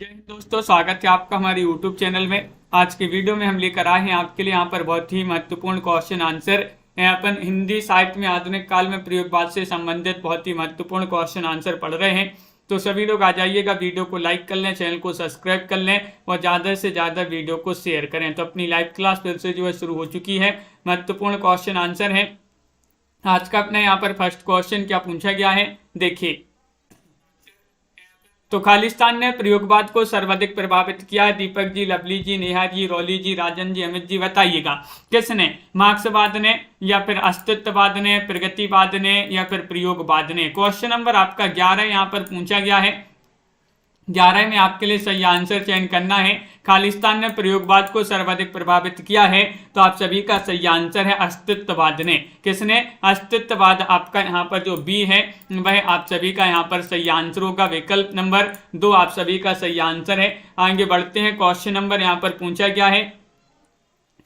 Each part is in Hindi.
जय हिंद दोस्तों, स्वागत है आपका हमारे YouTube चैनल में। आज के वीडियो में हम लेकर आए हैं आपके लिए यहाँ पर बहुत ही महत्वपूर्ण क्वेश्चन आंसर। अपन हिंदी साहित्य में आधुनिक काल में प्रयोगवाद से संबंधित बहुत ही महत्वपूर्ण क्वेश्चन आंसर पढ़ रहे हैं। तो सभी लोग आ जाइएगा, वीडियो को लाइक कर लें, चैनल को सब्सक्राइब कर लें और ज़्यादा से ज़्यादा वीडियो को शेयर करें। तो अपनी लाइव क्लास फिर से जो है शुरू हो चुकी है। महत्वपूर्ण क्वेश्चन आंसर है। आज का अपने यहाँ पर फर्स्ट क्वेश्चन क्या पूछा गया है, देखिए। तो खालिस्तान ने प्रयोगवाद को सर्वाधिक प्रभावित किया है। दीपक जी, लवली जी, नेहा जी, रौली जी, राजन जी, अमित जी, बताइएगा किसने? मार्क्सवाद ने, या फिर अस्तित्ववाद ने, प्रगतिवाद ने, या फिर प्रयोगवाद ने। क्वेश्चन नंबर आपका 11 यहाँ पर पूछा गया है। 11 में आपके लिए सही आंसर चयन करना है। खालिस्तान ने प्रयोगवाद को सर्वाधिक प्रभावित किया है, तो आप सभी का सही आंसर है अस्तित्ववाद ने। किसने? अस्तित्ववाद। आपका यहाँ पर जो बी है वह आप सभी का यहाँ पर सही आंसर होगा। विकल्प नंबर 2 आप सभी का सही आंसर है। आगे बढ़ते हैं। क्वेश्चन नंबर यहाँ पर पूछा गया है।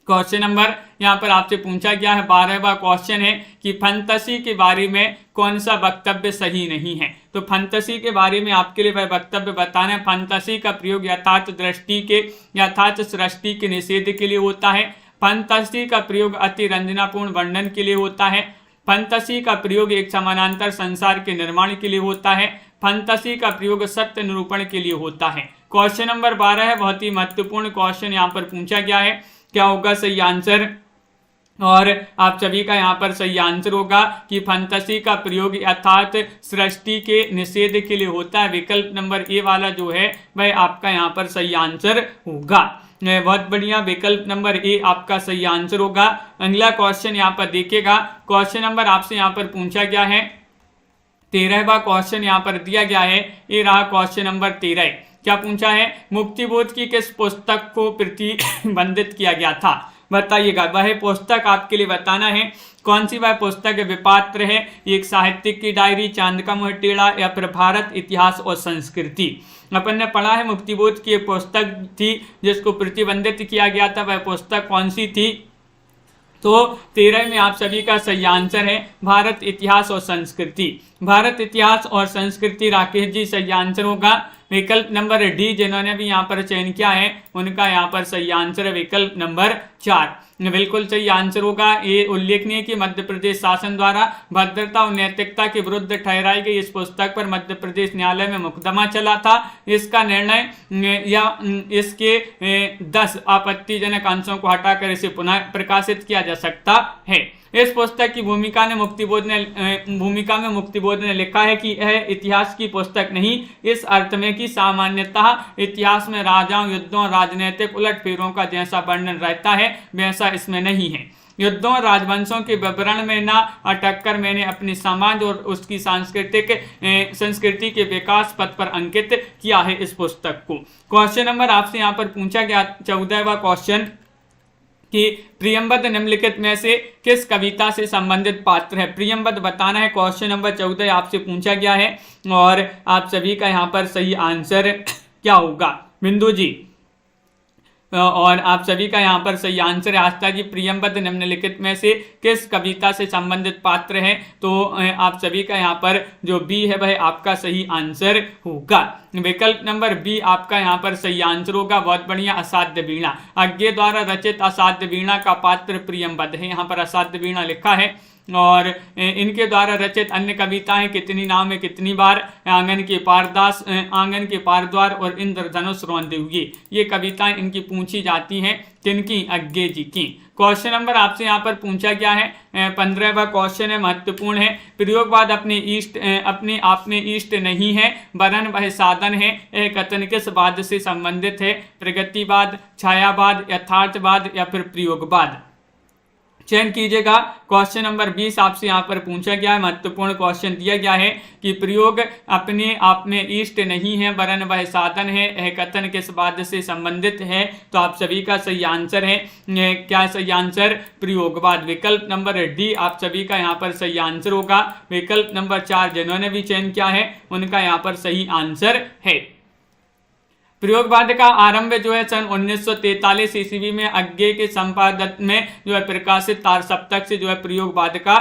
क्वेश्चन नंबर यहाँ पर आपसे पूछा गया है 12वां क्वेश्चन है कि फंतसी के बारे में कौन सा वक्तव्य सही नहीं है। तो फंतसी के बारे में आपके लिए वह वक्तव्य बताना है। फंतसी का प्रयोग यथार्थ दृष्टि के, यथार्थ सृष्टि के निषेध के लिए होता है। फंतसी का प्रयोग अति रंजनापूर्ण वर्णन के लिए होता है। फंतसी का प्रयोग एक समानांतर संसार के निर्माण के लिए होता है। फंतसी का प्रयोग सत्य निरूपण के लिए होता है। क्वेश्चन नंबर 12 है, बहुत ही महत्वपूर्ण क्वेश्चन यहाँ पर पूछा गया है। क्या होगा सही आंसर? और आप सभी का यहाँ पर सही आंसर होगा कि फंतसी का प्रयोग यथार्थ सृष्टि के निषेध के लिए होता है। विकल्प नंबर ए वाला जो है वह आपका यहाँ पर सही आंसर होगा। बहुत बढ़िया, विकल्प नंबर ए आपका सही आंसर होगा। अगला क्वेश्चन यहाँ पर देखिएगा। क्वेश्चन नंबर आपसे यहाँ पर पूछा गया है 13वां क्वेश्चन यहाँ पर दिया गया है। ये रहा क्वेश्चन नंबर 13। क्या पूछा है? मुक्तिबोध की किस पुस्तक को प्रतिबंधित किया गया था? बताइएगा। वह पुस्तक आपके लिए बताना है। कौन सी वह पुस्तक? विपात्र है, एक साहित्यिक की डायरी, चांद का मुंह टेढ़ा, या फिर भारत इतिहास और संस्कृति। अपन ने पढ़ा है मुक्तिबोध की एक पुस्तक थी जिसको प्रतिबंधित किया गया था। वह पुस्तक कौन सी थी? तो 13 में आप सभी का सही आंसर है भारत इतिहास और संस्कृति। भारत इतिहास और संस्कृति राकेश जी सही आंसर होगा। विकल्प नंबर डी जिन्होंने भी यहाँ पर चयन किया है उनका यहाँ पर सही आंसर है विकल्प नंबर 4। बिल्कुल सही आंसर होगा। ये उल्लेखनीय कि मध्य प्रदेश शासन द्वारा भद्रता और नैतिकता के विरुद्ध ठहराई गई इस पुस्तक पर मध्य प्रदेश न्यायालय में मुकदमा चला था। इसका निर्णय या इसके 10 आपत्तिजनक अंशों को हटाकर इसे पुनः प्रकाशित किया जा सकता है। इस पुस्तक की भूमिका में मुक्तिबोध ने लिखा है कि यह इतिहास की पुस्तक नहीं, इस अर्थ में कि सामान्यतः इतिहास में राजाओं, युद्धों, राजनीतिक उलटफेरों का जैसा वर्णन रहता है वैसा इसमें नहीं है। युद्धों और राजवंशों के विवरण में न अटक कर मैंने अपने समाज और उसकी संस्कृति के विकास पथ पर अंकित किया है इस पुस्तक को। क्वेश्चन नंबर आपसे यहाँ पर पूछा गया 14वां क्वेश्चन कि प्रियंबद निम्नलिखित में से किस कविता से संबंधित पात्र है? प्रियंबद बताना है। क्वेश्चन नंबर 14 आपसे पूछा गया है और आप सभी का यहाँ पर सही आंसर क्या होगा? बिंदु जी, और आप सभी का यहाँ पर सही आंसर है आस्था जी। प्रियंबद निम्नलिखित में से किस कविता से संबंधित पात्र है? तो आप सभी का यहाँ पर जो बी है वह आपका सही आंसर होगा। विकल्प नंबर बी आपका यहाँ पर सही आंसर होगा। बहुत बढ़िया। असाध्य वीणा, अज्ञे द्वारा रचित असाध्य वीणा का पात्र प्रियंबद है। यहाँ पर असाध्य वीणा लिखा है। और इनके द्वारा रचित अन्य कविताएं कितनी नाव में कितनी बार, आंगन के पारदास, आंगन के पारद्वार और इंद्रधनुष रौंदे हुए, ये कविताएं इनकी पूछी जाती हैं। किनकी? अज्ञे जी की। क्वेश्चन नंबर आपसे यहाँ पर पूछा गया है 15वां क्वेश्चन है, महत्वपूर्ण है। प्रयोगवाद अपने आप में इष्ट नहीं है वरन वह साधन है। यह कथन किस वाद से संबंधित है? प्रगतिवाद, छायावाद, यथार्थवाद, या फिर प्रयोगवाद? चयन कीजिएगा। क्वेश्चन नंबर 20 आपसे यहाँ पर पूछा गया है। महत्वपूर्ण क्वेश्चन दिया गया है कि प्रयोग अपने आप में इष्ट नहीं है वरन वह साधन है। यह कथन किस वाद से संबंधित है? तो आप सभी का सही आंसर है क्या सही आंसर? प्रयोगवाद। विकल्प नंबर डी आप सभी का यहाँ पर सही आंसर होगा। विकल्प नंबर 4 जिन्होंने भी चयन किया है उनका यहाँ पर सही आंसर है। प्रयोगवाद का आरंभ जो है सन 1943 ईस्वी में अज्ञे के संपादक में जो है प्रकाशित तार सप्तक से जो है प्रयोगवाद का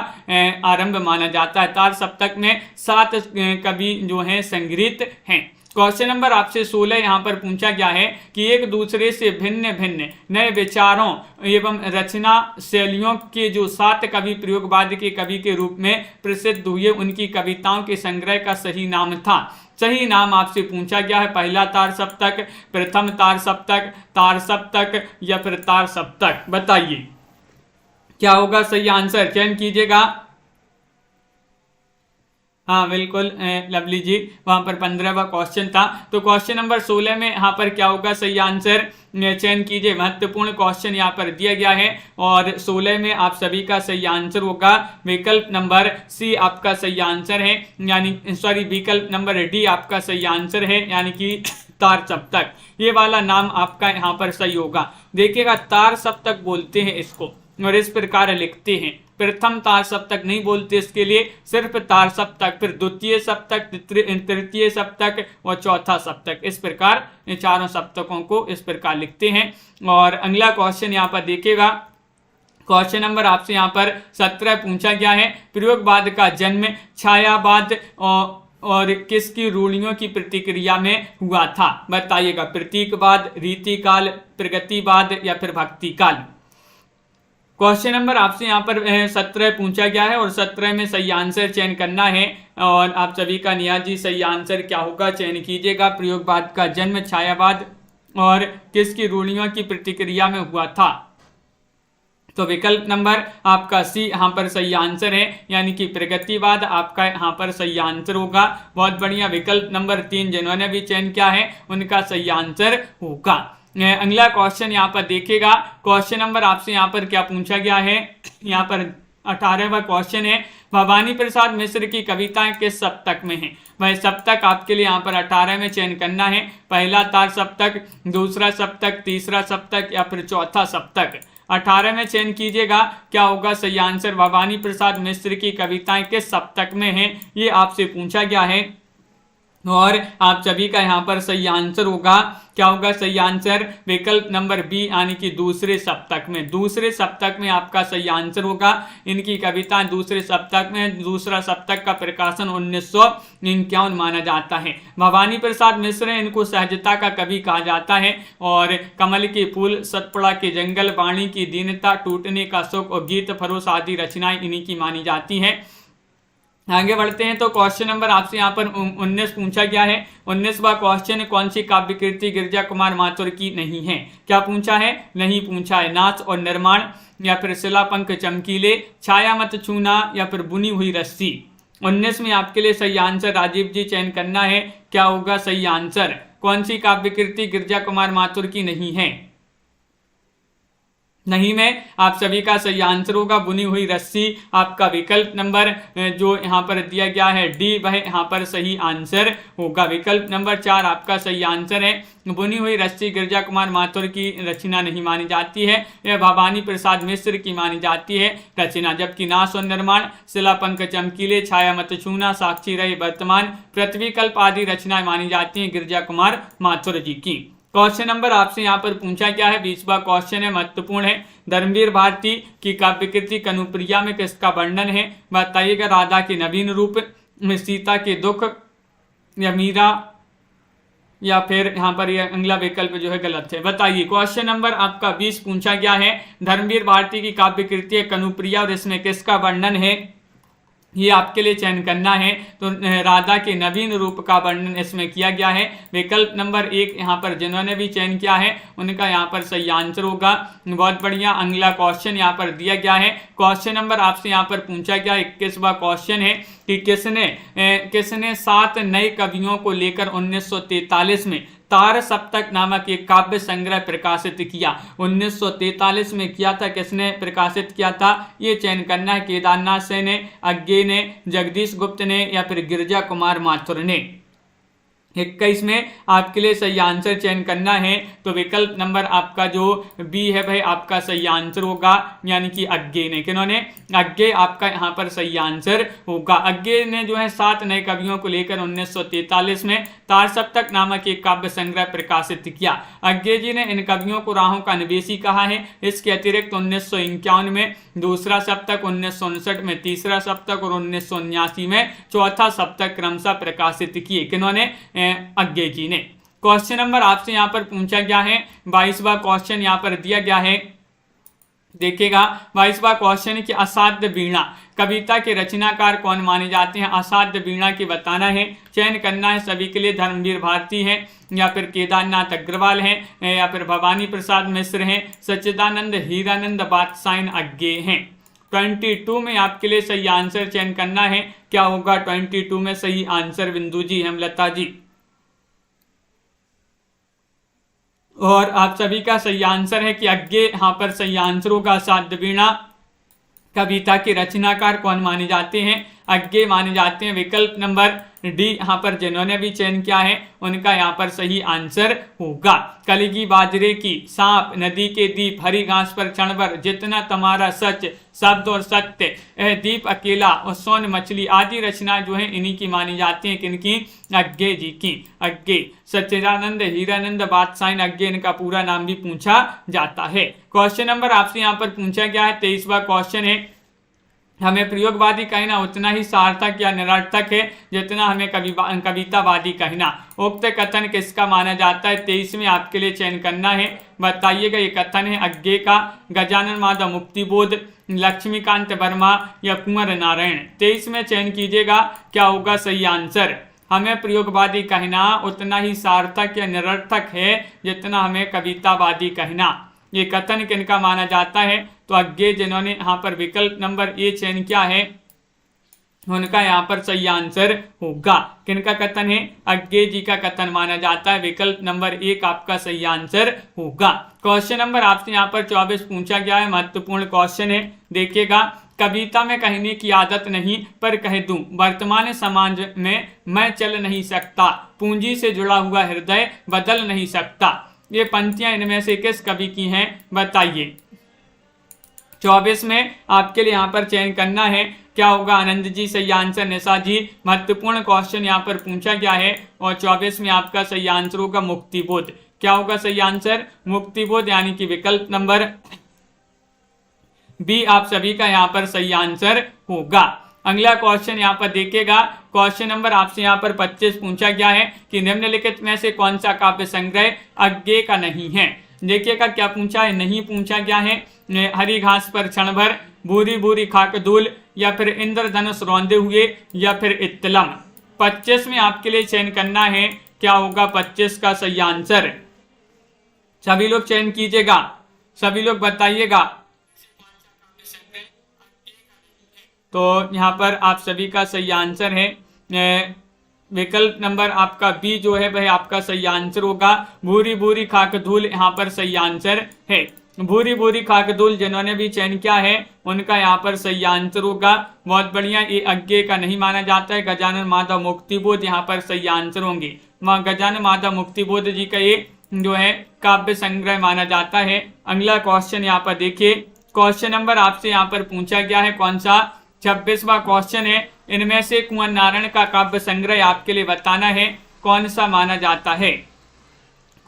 आरंभ माना जाता है। तार सप्तक में 7 कवि जो हैं संग्रहित हैं। क्वेश्चन नंबर आपसे 16 यहाँ पर पूछा गया है कि एक दूसरे से भिन्न भिन्न नए विचारों एवं रचना शैलियों के जो 7 कवि प्रयोगवाद के कवि के रूप में प्रसिद्ध हुए, उनकी कविताओं के संग्रह का सही नाम था। सही नाम आपसे पूछा गया है पहला तार सप्तक, प्रथम तार सप्तक या फिर तार सप्तक। बताइए क्या होगा सही आंसर, चयन कीजिएगा। हाँ बिल्कुल लवली जी, वहां पर 15वां क्वेश्चन था। तो क्वेश्चन नंबर 16 में यहाँ पर क्या होगा सही आंसर, चयन कीजिए। महत्वपूर्ण क्वेश्चन यहाँ पर दिया गया है और 16 में आप सभी का सही आंसर होगा विकल्प नंबर सी आपका सही आंसर है, यानी सॉरी विकल्प नंबर डी आपका सही आंसर है, यानी कि तार सप्तक। ये वाला नाम आपका यहाँ पर सही होगा। देखिएगा तार सप्तक बोलते हैं इसको और इस प्रकार लिखते हैं। प्रथम तार सप्तक नहीं बोलते, इसके लिए सिर्फ तार सप्तक, फिर द्वितीय सप्तक, तृतीय सप्तक और चौथा सप्तक, इस प्रकार इन चारों सप्तकों को इस प्रकार लिखते हैं। और अगला क्वेश्चन यहाँ पर देखिएगा, क्वेश्चन नंबर आपसे यहाँ पर 17 पूछा गया है। प्रयोगवाद का जन्म छायावाद और किसकी रूढ़ियों की प्रतिक्रिया में हुआ था? बताइएगा, प्रतीकवाद, रीतिकाल, प्रगतिवाद या फिर भक्तिकाल। क्वेश्चन नंबर आपसे यहाँ पर 17 पूछा गया है और 17 में सही आंसर चयन करना है और आप सभी का नियाजी सही आंसर क्या होगा चयन कीजिएगा। प्रयोगवाद का जन्म छायावाद और किसकी रूढ़ियों की प्रतिक्रिया में हुआ था? तो विकल्प नंबर आपका सी यहाँ पर सही आंसर है, यानी कि प्रगतिवाद आपका यहाँ पर सही आंसर होगा। बहुत बढ़िया, विकल्प नंबर 3 जिन्होंने भी चयन किया है उनका सही आंसर होगा। अगला क्वेश्चन यहाँ पर देखिएगा, क्वेश्चन नंबर आपसे यहाँ पर क्या पूछा गया है, यहाँ पर 18वां क्वेश्चन है। भवानी प्रसाद मिश्र की कविताएं किस सप्तक में हैं? वह सप्तक आपके लिए यहाँ पर 18 में चयन करना है। पहला तार सप्तक, दूसरा सप्तक, तीसरा सप्तक या फिर चौथा सप्तक। 18 में चयन कीजिएगा, क्या होगा सही आंसर। भवानी प्रसाद मिश्र की कविताएं किस सप्तक में हैं, ये आपसे पूछा गया है और आप सभी का यहाँ पर सही आंसर होगा। क्या होगा सही आंसर? विकल्प नंबर बी, यानी कि दूसरे सप्तक में। दूसरे सप्तक में आपका सही आंसर होगा। इनकी कविताएं दूसरे सप्तक में, दूसरा सप्तक का प्रकाशन 1951 माना जाता है। भवानी प्रसाद मिश्र, इनको सहजता का कवि कहा जाता है और कमल के फूल, सतपुड़ा के जंगल, वाणी की दीनता, टूटने का सुख और गीत फरोश आदि रचनाएं इन्हीं की मानी जाती हैं। आगे बढ़ते हैं तो क्वेश्चन नंबर आपसे यहाँ पर 19 पूछा गया है। 19वां क्वेश्चन, कौन सी काव्य कृति गिरिजा कुमार माथुर की नहीं है? क्या पूछा है? नहीं पूछा है। नाच और निर्माण या फिर शिलापंख चमकीले, छाया मत छूना या फिर बुनी हुई रस्सी। 19 में आपके लिए सही आंसर राजीव जी चयन करना है। क्या होगा सही आंसर? कौन सी काव्य कृति गिरिजा कुमार माथुर की नहीं है? नहीं में आप सभी का सही आंसर होगा बुनी हुई रस्सी। आपका विकल्प नंबर जो यहाँ पर दिया गया है डी, वह यहाँ पर सही आंसर होगा। विकल्प नंबर 4 आपका सही आंसर है। बुनी हुई रस्सी गिरिजा कुमार माथुर की रचना नहीं मानी जाती है, यह भवानी प्रसाद मिश्र की मानी जाती है रचना। जबकि नाश और निर्माण, शिलापंख चमकीले, छाया मत छूना, साक्षी रहे वर्तमान, पृथ्वी कल्प आदि रचनाएं मानी जाती हैं गिरिजा कुमार माथुर जी की। क्वेश्चन नंबर आपसे यहाँ पर पूछा गया है, 20वां क्वेश्चन है, महत्वपूर्ण है। धर्मवीर भारती की काव्यकृति कनुप्रिया में किसका वर्णन है? बताइएगा। राधा के नवीन रूप में, सीता के दुख या मीरा या फिर यहाँ पर यह अगला विकल्प जो है गलत है। बताइए। क्वेश्चन नंबर आपका 20 पूछा गया है, धर्मवीर भारती की काव्यकृति कनुप्रिया और इसमें किसका वर्णन है, ये आपके लिए चयन करना है। तो राधा के नवीन रूप का वर्णन इसमें किया गया है। विकल्प नंबर 1 यहाँ पर जिन्होंने भी चयन किया है उनका यहाँ पर सही आंसर होगा। बहुत बढ़िया। अगला क्वेश्चन यहाँ पर दिया गया है। क्वेश्चन नंबर आपसे यहाँ पर पूछा गया 21वां क्वेश्चन है कि किसने 7 नए कवियों को लेकर 1943 में तार सप्तक नामक एक काव्य संग्रह प्रकाशित किया? 1943 में किया था, किसने प्रकाशित किया था ये चयन करना है। केदारनाथ से ने, अज्ञे ने, जगदीश गुप्त ने या फिर गिरिजा कुमार माथुर ने। 21 में आपके लिए सही आंसर चयन करना है। तो विकल्प नंबर आपका जो बी है भाई आपका सही आंसर होगा, यानी कि अज्ञे ने। किन्होंने? अज्ञे आपका यहाँ पर सही आंसर होगा। अज्ञे ने जो है 7 नए कवियों को लेकर 1943 में तार सप्तक नामक एक काव्य संग्रह प्रकाशित किया। अज्ञे जी ने इन कवियों को राहों का निवेशी कहा है। इसके अतिरिक्त 1951 में दूसरा सप्तक, 1959 में तीसरा सप्तक और 1979 में चौथा सप्तक क्रमशः प्रकाशित किए। किन्होंने? अज्ञे जी ने। क्वेश्चन नंबर आपसे यहाँ पर पूछा गया है, 22वां क्वेश्चन यहाँ पर दिया गया है, देखिएगा 22वां क्वेश्चन की असाध्य वीणा कविता के रचनाकार कौन माने जाते हैं। असाध्य वीणा की बताना है, चयन करना है सभी के लिए। धर्मवीर भारती है या फिर केदारनाथ अग्रवाल है या फिर भवानी प्रसाद मिश्र हैं, सच्चिदानंद हीरानंद बादशाह अज्ञे हैं। 22 में आपके लिए सही आंसर चयन करना है, क्या होगा 22 में सही आंसर बिंदु जी, हेमलता जी। और आप सभी का सही आंसर है कि अज्ञे यहाँ पर सही आंसर होगा। असाध्य वीणा कविता के रचनाकार कौन माने जाते हैं, अज्ञे माने जाते हैं। विकल्प नंबर डी यहाँ पर जिन्होंने भी चयन किया है उनका यहाँ पर सही आंसर होगा। कलगी बाजरे की, सांप, नदी के दीप, हरी घास पर क्षण भर, जितना तुम्हारा सच, शब्द और सत्य, दीप अकेला और सोन मछली आदि रचना जो है इन्हीं की मानी जाती हैं। किनकी? अज्ञे जी की। अज्ञे सच्चिदानंद हीरानंद बादशाह अज्ञे इनका पूरा नाम भी पूछा जाता है। क्वेश्चन नंबर आपसे यहाँ पर पूछा गया है, 23वां क्वेश्चन है, हमें प्रयोगवादी कहना उतना ही सार्थक या निरर्थक है जितना हमें कवितावादी कहना। उक्त कथन किसका माना जाता है? 23 में आपके लिए चयन करना है, बताइएगा। ये कथन है अज्ञे का, गजानन माधव मुक्तिबोध, लक्ष्मीकांत वर्मा या कुंवर नारायण। 23 में चयन कीजिएगा, क्या होगा सही आंसर। हमें प्रयोगवादी कहना उतना ही सार्थक या निरर्थक है जितना हमें कवितावादी कहना। ये कथन किनका माना जाता है? तो अज्ञे जिन्होंने यहाँ पर विकल्प नंबर ए चयन किया है उनका यहाँ पर सही आंसर होगा। किनका कथन है? अज्ञे जी का कथन माना जाता है। विकल्प नंबर 1 आपका सही आंसर होगा। क्वेश्चन नंबर आपसे यहाँ पर 24 पूछा गया है, महत्वपूर्ण क्वेश्चन है, देखिएगा। कविता में कहने की आदत नहीं पर कह दूं, वर्तमान समाज में मैं चल नहीं सकता, पूंजी से जुड़ा हुआ हृदय बदल नहीं सकता। ये पंक्तियां इनमें से किस कवि की हैं, बताइए। 24 में आपके लिए यहाँ पर चयन करना है, क्या होगा। आनंद जी सही आंसर, निशा जी। महत्वपूर्ण क्वेश्चन यहाँ पर पूछा गया है और 24 में आपका सही आंसर होगा मुक्तिबोध। क्या होगा सही आंसर? मुक्तिबोध, यानी कि विकल्प नंबर बी आप सभी का यहाँ पर सही आंसर होगा। अगला क्वेश्चन यहाँ पर देखिएगा। क्वेश्चन नंबर आपसे यहाँ पर 25 पूछा गया है कि निम्नलिखित में से कौन सा काव्य संग्रह अज्ञे का नहीं है। देखिएगा क्या पूछा है, नहीं पूछा गया है। हरी घास पर क्षण भर, भूरी भूरी खाक धूल या फिर इंद्रधनुष रौंदे हुए या फिर इत्तलम। 25 में आपके लिए चयन करना है, क्या होगा 25 का सही आंसर। सभी लोग चयन कीजिएगा, सभी लोग बताइएगा। तो यहाँ पर आप सभी का सही आंसर है विकल्प नंबर आपका बी जो है वह आपका सही आंसर होगा। भूरी भूरी खाक धूल यहाँ पर सही आंसर है। भूरी भूरी खाक धूल जिन्होंने भी चयन किया है उनका यहाँ पर सही आंसर होगा। बहुत बढ़िया, ये अज्ञे का नहीं माना जाता है। गजानन माधव मुक्तिबोध यहाँ पर सही आंसर होंगे। गजानन माधव मुक्तिबोध जी का ये जो है काव्य संग्रह माना जाता है। अगला क्वेश्चन यहाँ पर देखिए। क्वेश्चन नंबर आपसे यहाँ पर पूछा गया है कौन सा, 26वां क्वेश्चन है। इनमें से कुंवर नारायण का काव्य संग्रह आपके लिए बताना है, कौन सा माना जाता है।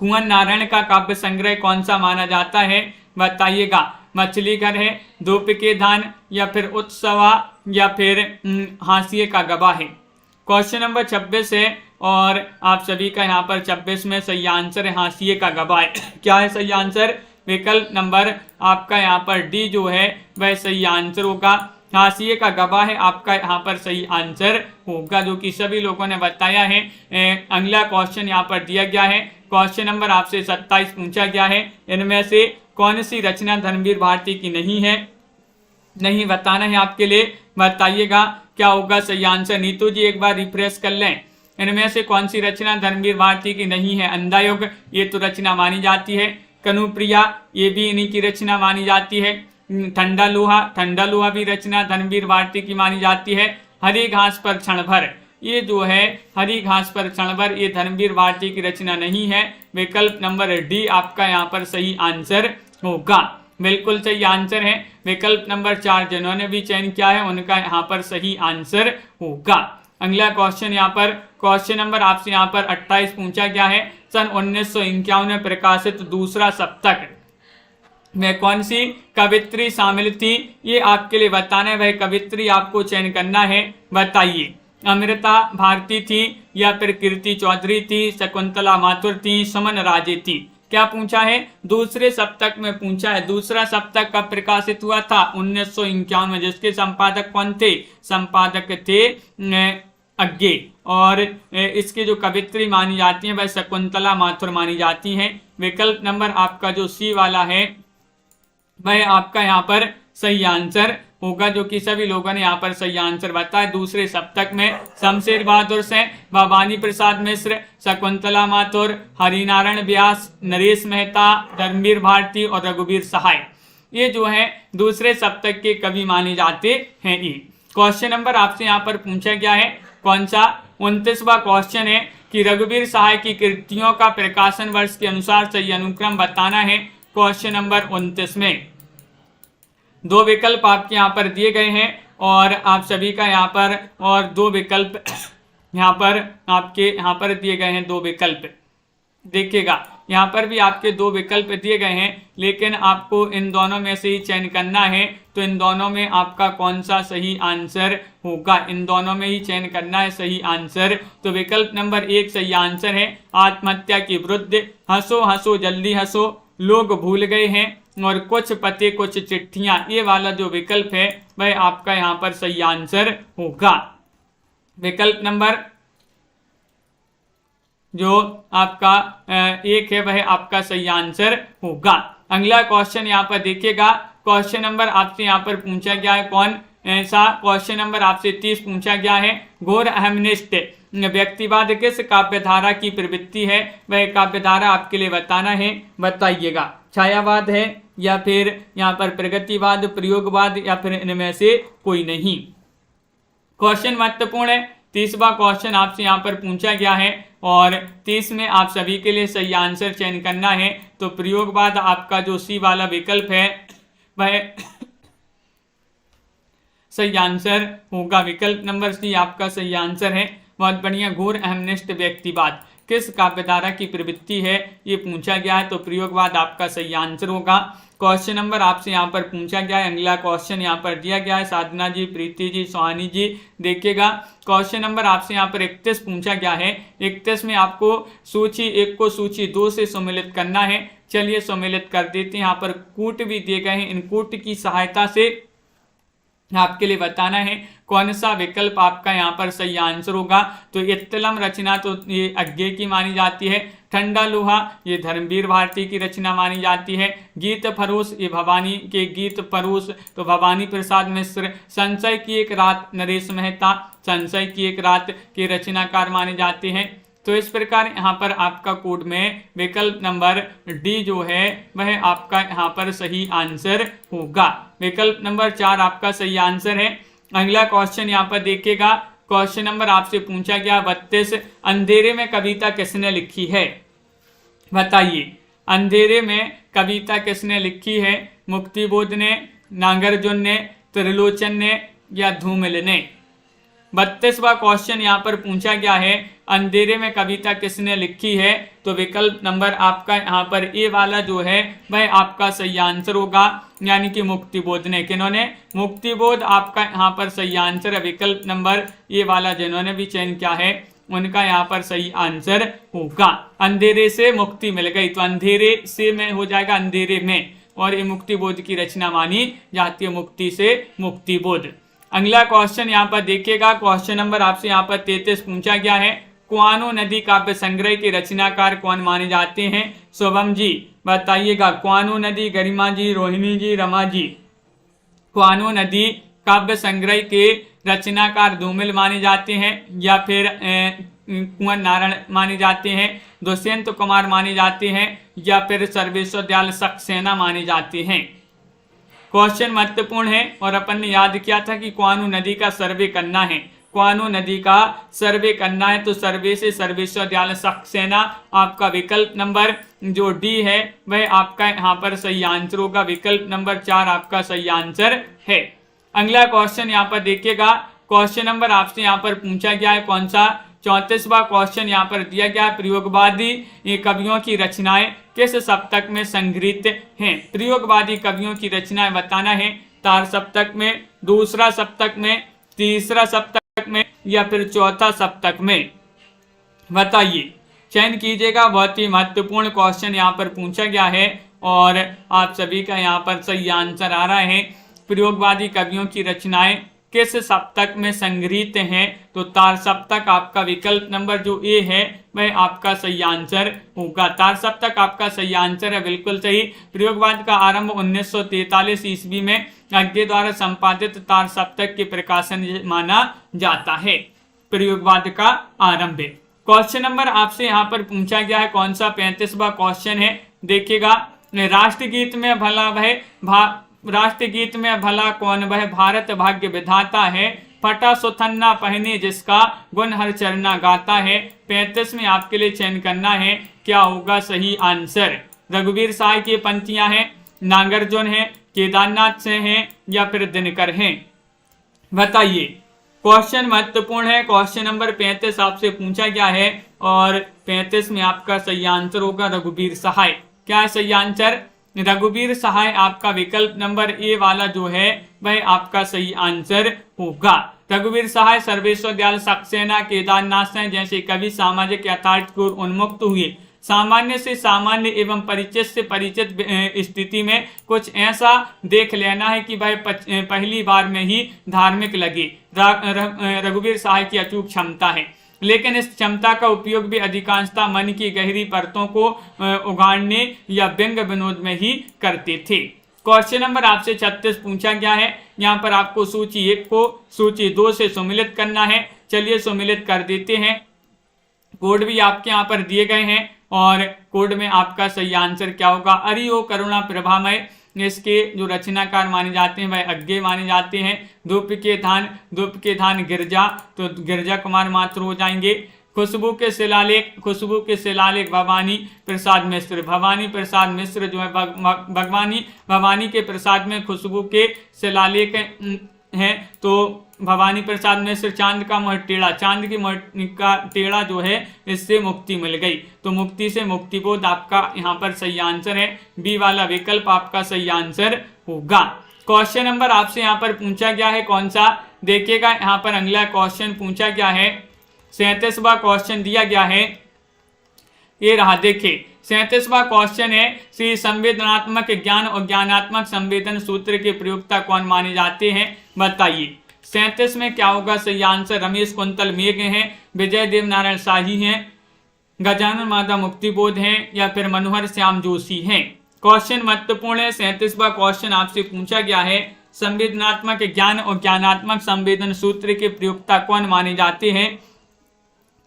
कुंवर नारायण का काव्य संग्रह कौन सा माना जाता है, बताइएगा। मछली घर है, धूप के धान या फिर उत्सवा या फिर हाशिए का गवाह है। क्वेश्चन नंबर 26 है और आप सभी का यहाँ पर 26 में सही आंसर है हाशिए का गवाह। क्या है सही आंसर? विकल्प नंबर आपका यहाँ पर डी जो है वह सही आंसर होगा। हाशिए का गवाह है आपका यहाँ पर सही आंसर होगा, जो कि सभी लोगों ने बताया है। अगला क्वेश्चन यहाँ पर दिया गया है। क्वेश्चन नंबर आपसे 27 पूछा गया है। इनमें से कौन सी रचना धर्मवीर भारती की नहीं है, नहीं बताना है आपके लिए, बताइएगा। क्या होगा सही आंसर। नीतू जी एक बार रिफ्रेश कर लें। इनमें से कौन सी रचना धर्मवीर भारती की नहीं है। अंधायुग ये तो रचना मानी जाती है। कनुप्रिया ये भी इन्हीं की रचना मानी जाती है। ठंडा लोहा भी रचना धर्मवीर भारती की मानी जाती है। हरी घास पर क्षण भर, ये जो है हरी घास पर क्षण भर ये धर्मवीर भारती की रचना नहीं है। विकल्प नंबर डी आपका यहाँ पर सही आंसर होगा। बिल्कुल सही आंसर है विकल्प नंबर 4 जिन्होंने भी चयन किया है उनका यहाँ पर सही आंसर होगा। अगला क्वेश्चन यहाँ पर क्वेश्चन नंबर आपसे यहाँ पर 28 पूछा गया है। सन 1951 में प्रकाशित दूसरा सप्तक में कौन सी कवित्री शामिल थी, ये आपके लिए बताना है। वह कवित्री आपको चयन करना है, बताइए। अमृता भारती थी या फिर कीर्ति चौधरी थी, शकुंतला माथुर थी, सुमन राजे थी। क्या पूछा है? दूसरे सप्तक में पूछा है। दूसरा सप्तक कब प्रकाशित हुआ था? 1951 में। जिसके संपादक कौन थे? संपादक थे अज्ञे। और इसकी जो कवित्री मानी जाती है वह शकुंतला माथुर मानी जाती हैं। विकल्प नंबर आपका जो सी वाला है वह आपका यहाँ पर सही आंसर होगा, जो कि सभी लोगों ने यहाँ पर सही आंसर बताया। दूसरे सप्तक में शमशेर बहादुर सिंह, भवानी प्रसाद मिश्र, शकुंतला माथुर, हरिनारायण व्यास, नरेश मेहता, धर्मवीर भारती और रघुवीर सहाय, ये जो है दूसरे सप्तक के कवि माने जाते हैं। ये क्वेश्चन नंबर आपसे यहाँ पर पूछा गया है कौन सा? 29वां क्वेश्चन है कि रघुवीर सहाय की कृतियों का प्रकाशन वर्ष के अनुसार सही अनुक्रम बताना है। क्वेश्चन नंबर 29 में दो विकल्प आपके यहाँ पर दिए गए हैं और आप सभी का यहाँ पर और दो विकल्प यहाँ पर आपके यहाँ पर दिए गए हैं। दो विकल्प देखिएगा, यहाँ पर भी आपके दो विकल्प दिए गए हैं, लेकिन आपको इन दोनों में से ही चयन करना है। तो इन दोनों में आपका कौन सा सही आंसर होगा? इन दोनों में ही चयन करना है सही आंसर। तो विकल्प नंबर 1 सही आंसर है। आत्महत्या की वृद्ध, हंसो हंसो जल्दी हंसो, लोग भूल गए हैं और कुछ पते कुछ चिट्ठियां, ये वाला जो विकल्प है वह आपका यहाँ पर सही आंसर होगा। विकल्प नंबर जो आपका 1 है वह आपका सही आंसर होगा। अगला क्वेश्चन यहाँ पर देखिएगा। क्वेश्चन नंबर आपसे यहाँ पर पूछा गया है कौन सा? क्वेश्चन नंबर आपसे 30 पूछा गया है। घोर अहमनिष्ठ व्यक्तिवाद किस काव्यधारा की प्रवृत्ति है? वह काव्यधारा आपके लिए बताना है, बताइएगा। छायावाद है या फिर यहाँ पर प्रगतिवाद, प्रयोगवाद या फिर इनमें से कोई नहीं। क्वेश्चन महत्वपूर्ण है। 30वां क्वेश्चन आपसे यहाँ पर पूछा गया है और 30 में आप सभी के लिए सही आंसर चयन करना है। तो प्रयोगवाद आपका जो सी वाला विकल्प है वह सही आंसर होगा। विकल्प नंबर सी आपका सही आंसर है। बहुत बढ़िया। घोर अहमनिष्ठ व्यक्तिवाद किस काव्यधारा की प्रवृत्ति है, ये पूछा गया है, तो प्रयोगवाद आपका सही आंसर होगा। क्वेश्चन नंबर आपसे यहाँ पर पूछा गया है। अगला क्वेश्चन यहाँ पर दिया गया है। साधना जी, प्रीति जी, सोहानी जी, देखिएगा। क्वेश्चन नंबर आपसे यहाँ पर 31 पूछा गया है। 31 में आपको सूची 1 को सूची 2 से सम्मिलित करना है। चलिए सम्मिलित कर देते हैं। यहाँ पर कूट भी दिए गए हैं। इन कूट की सहायता से आपके लिए बताना है कौन सा विकल्प आपका यहाँ पर सही आंसर होगा। तो इत्तलम रचना तो ये अज्ञे की मानी जाती है। ठंडा लोहा ये धर्मवीर भारती की रचना मानी जाती है। गीत फरोश ये भवानी के गीत फरोश तो भवानी प्रसाद मिश्र। संशय की एक रात नरेश मेहता, संशय की एक रात के रचनाकार माने जाते हैं। तो इस प्रकार यहाँ पर आपका कोड में विकल्प नंबर डी जो है वह आपका यहाँ पर सही आंसर होगा। विकल्प नंबर 4 आपका सही आंसर है। अगला क्वेश्चन यहाँ पर देखिएगा। क्वेश्चन नंबर आपसे पूछा गया 32। अंधेरे में कविता किसने लिखी है? बताइए, अंधेरे में कविता किसने लिखी है? मुक्तिबोध ने, नागार्जुन ने, त्रिलोचन ने या धूमिल ने? 32वां क्वेश्चन यहाँ पर पूछा गया है। अंधेरे में कविता किसने लिखी है? तो विकल्प नंबर आपका यहाँ पर ए वाला जो है वह आपका सही आंसर होगा, यानी कि मुक्तिबोध ने। किन्होंने? मुक्तिबोध आपका यहाँ पर सही आंसर है। विकल्प नंबर ए वाला जिन्होंने भी चयन किया है उनका यहाँ पर सही आंसर होगा। अंधेरे से मुक्ति मिल गई, तो अंधेरे से में हो जाएगा अंधेरे में, और ये मुक्तिबोध की रचना मानी जाती है। मुक्ति से मुक्तिबोध। अगला क्वेश्चन यहाँ पर देखिएगा। क्वेश्चन नंबर आपसे यहाँ पर 33 पूछा गया है। कुआनो नदी काव्य संग्रह के रचनाकार कौन माने जाते हैं? शुभम जी बताइएगा। कुआनो नदी, गरिमा जी, रोहिणी जी, रमा जी। कुआनो नदी काव्य संग्रह के रचनाकार धूमिल माने जाते हैं या फिर कुंवर नारायण माने जाते हैं, दुष्यंत कुमार माने जाते हैं या फिर सर्वेश्वर दयाल सक्सेना माने जाते हैं? क्वेश्चन महत्वपूर्ण है और अपन ने याद किया था कि कुआनो नदी का सर्वे करना है। कुआनो नदी का सर्वे करना है, तो सर्वे से सर्वेश्वर दयाल सक्सेना आपका विकल्प नंबर जो डी है वह आपका यहाँ पर सही आंसर होगा। विकल्प नंबर 4 आपका सही आंसर है। अगला क्वेश्चन यहाँ पर देखिएगा। क्वेश्चन नंबर आपसे यहाँ पर पूछा गया है कौन सा? 34वां क्वेश्चन यहाँ पर दिया गया है। प्रयोगवादी कवियों की रचनाएं किस सप्तक में संग्रहित हैं? प्रयोगवादी कवियों की रचनाएं बताना है। तार सप्तक में, दूसरा सप्तक में, तीसरा सप्तक में या फिर चौथा सप्तक में, बताइए। चयन कीजिएगा। बहुत ही महत्वपूर्ण क्वेश्चन यहाँ पर पूछा गया है और आप सभी का यहाँ पर सही आंसर आ रहा है। प्रयोगवादी कवियों की रचनाएं किस सप्तक में संग्रहित हैं? तो तार सप्तक आपका विकल्प नंबर जो ए है वह आपका सही आंसर होगा। तार सप्तक आपका सही आंसर है, बिल्कुल सही। प्रयोगवाद का आरंभ 1943 ईस्वी में अज्ञे द्वारा संपादित तार सप्तक के प्रकाशन माना जाता है। प्रयोगवाद का आरंभ। क्वेश्चन नंबर आपसे यहाँ पर पूछा गया है कौन सा 35वां क्वेश्चन है, देखिएगा। राष्ट्रगीत में भला कौन वह भारत भाग्य विधाता है, फटा सुथन्ना पहने जिसका गुण हर चरना गाता है। 35 में आपके लिए चयन करना है, क्या होगा सही आंसर। रघुवीर साय की पंक्तियां हैं, नागार्जुन है, केदारनाथ से हैं या फिर दिनकर हैं, बताइए। क्वेश्चन महत्वपूर्ण है। क्वेश्चन नंबर 35 आपसे पूछा गया है और 35 में आपका सही आंसर होगा रघुवीर सहाय। क्या है सही आंसर? रघुवीर सहाय आपका विकल्प नंबर ए वाला जो है वह आपका सही आंसर होगा। रघुवीर सहाय सर्वेश्वर दयाल सक्सेना, केदारनाथ से जैसे कवि सामाजिक यथार्थ की ओर उन्मुक्त हुए। सामान्य से सामान्य एवं परिचित से परिचित स्थिति में कुछ ऐसा देख लेना है कि वह पहली बार में ही धार्मिक लगे। रघुवीर सहाय की अचूक क्षमता है, लेकिन इस क्षमता का उपयोग भी अधिकांशतः मन की गहरी परतों को उगाड़ने या व्यंग विनोद में ही करते थे। क्वेश्चन नंबर आपसे 36 पूछा गया है। यहाँ पर आपको सूची 1 को सूची 2 से सुमिलित करना है। चलिए सुमिलित कर देते हैं। कोड भी आपके यहाँ पर दिए गए हैं और कोड में आपका सही आंसर क्या होगा। अरि ओ करुणा प्रभामय, इसके जो रचनाकार माने जाते हैं वह अज्ञे माने जाते हैं। धूप के धान गिरजा, तो गिरजा कुमार मात्र हो जाएंगे। खुशबू के शिलालेख भवानी प्रसाद मिश्र। भवानी प्रसाद मिश्र जो है भवानी के प्रसाद में खुशबू के शिलालेख हैं, तो भवानी प्रसाद मिश्र। चांद का मोह टेढ़ा, चांद की मोह का टेढ़ा जो है इससे मुक्ति मिल गई, तो मुक्ति से मुक्तिबोध आपका यहाँ पर सही आंसर है। बी वाला विकल्प आपका सही आंसर होगा। क्वेश्चन नंबर आपसे यहाँ पर पूछा गया है कौन सा, देखिएगा। यहाँ पर अगला क्वेश्चन पूछा गया है, 37वां क्वेश्चन दिया गया है, ये रहा। देखिए 37वां क्वेश्चन है, श्री संवेदनात्मक ज्ञान और ज्ञानात्मक संवेदन सूत्र के प्रयोक्ता कौन माने जाते हैं, बताइए। 37 में क्या होगा सही आंसर। रमेश कुंतल मेघ हैं, विजय देव नारायण शाही हैं, गजानन माधव मुक्तिबोध हैं या फिर मनोहर श्याम जोशी हैं। क्वेश्चन महत्वपूर्ण है। 37वां क्वेश्चन आपसे पूछा गया है, संवेदनात्मक ज्ञान और ज्ञानात्मक संवेदन सूत्र के प्रयोक्ता कौन माने जाते हैं,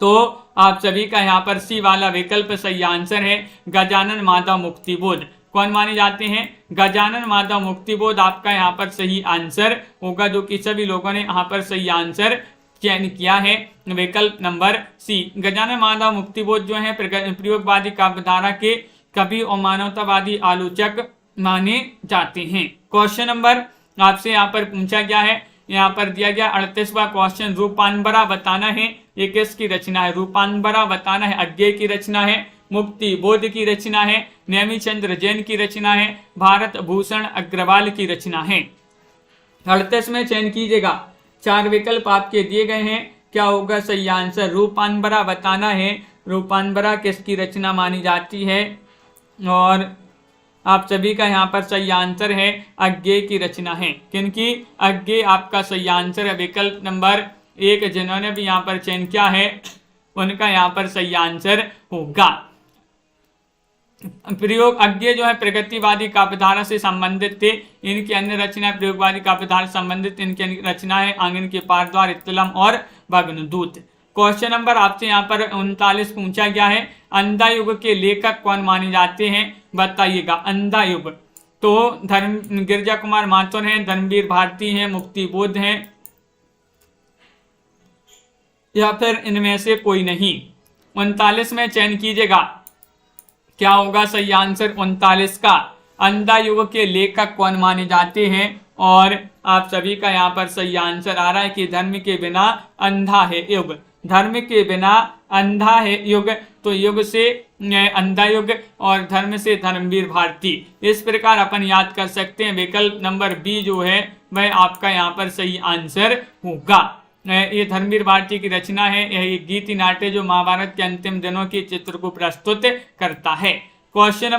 तो आप सभी का यहाँ पर सी वाला विकल्प सही आंसर है। गजानन माधव मुक्तिबोध कौन माने जाते हैं, गजानन माधव मुक्तिबोध आपका यहाँ पर सही आंसर होगा, जो कि सभी लोगों ने यहाँ पर सही आंसर चयन किया है, विकल्प नंबर सी। गजानन माधव मुक्तिबोध जो है प्रयोगवादी काव्यधारा के कवि और मानवतावादी आलोचक माने जाते हैं। क्वेश्चन नंबर आपसे यहाँ पर पूछा गया है, यहाँ पर दिया गया 38वां क्वेश्चन, रूपान्बरा बताना है, ये किसकी रचना है। रूपान्बरा बताना है अज्ञे की रचना है, मुक्ति बोध की रचना है, नेमिचंद्र जैन की रचना है, भारत भूषण अग्रवाल की रचना है। 38 में चयन कीजिएगा। 4 विकल्प आपके दिए गए हैं, क्या होगा सही आंसर। रूपान्बरा बताना है, रूपान्बरा किसकी रचना मानी जाती है, और आप सभी का यहाँ पर सही आंसर है अज्ञे की रचना है। क्योंकि अज्ञे आपका सही आंसर है, विकल्प नंबर 1। जिन्होंने भी यहाँ पर चयन किया है उनका यहाँ पर सही आंसर होगा। प्रयोग अज्ञे जो है प्रगतिवादी काव्यधारा से संबंधित थे, इनकी अन्य रचना प्रयोगवादी काव्यधारा से संबंधित इनकी रचना है आंगन के पारद्वार, इत्तलम और भग्नदूत। क्वेश्चन नंबर आपसे यहाँ पर 39 पूछा गया है, अंधा युग के लेखक कौन माने जाते हैं, बताइएगा। अंधा युग तो गिरजा कुमार माथुर हैं, धर्मवीर भारती हैं, मुक्तिबोध हैं या फिर इनमें से कोई नहीं। 39 में चयन कीजिएगा, क्या होगा सही आंसर 39 का। अंधा युग के लेखक कौन माने जाते हैं, और आप सभी का यहाँ पर सही आंसर आ रहा है कि धर्म के बिना अंधा है युग। धर्म के बिना अंधा है युग, तो युग से अंधा युग और धर्म से धर्मवीर भारती। इस प्रकार अपन याद कर सकते हैं, विकल्प नंबर बी जो है वह आपका यहाँ पर सही आंसर होगा। ये धर्मवीर भारती की रचना है। यह एक गीति नाट्य जो महाभारत के अंतिम दिनों के चित्र को प्रस्तुत करता है। Question number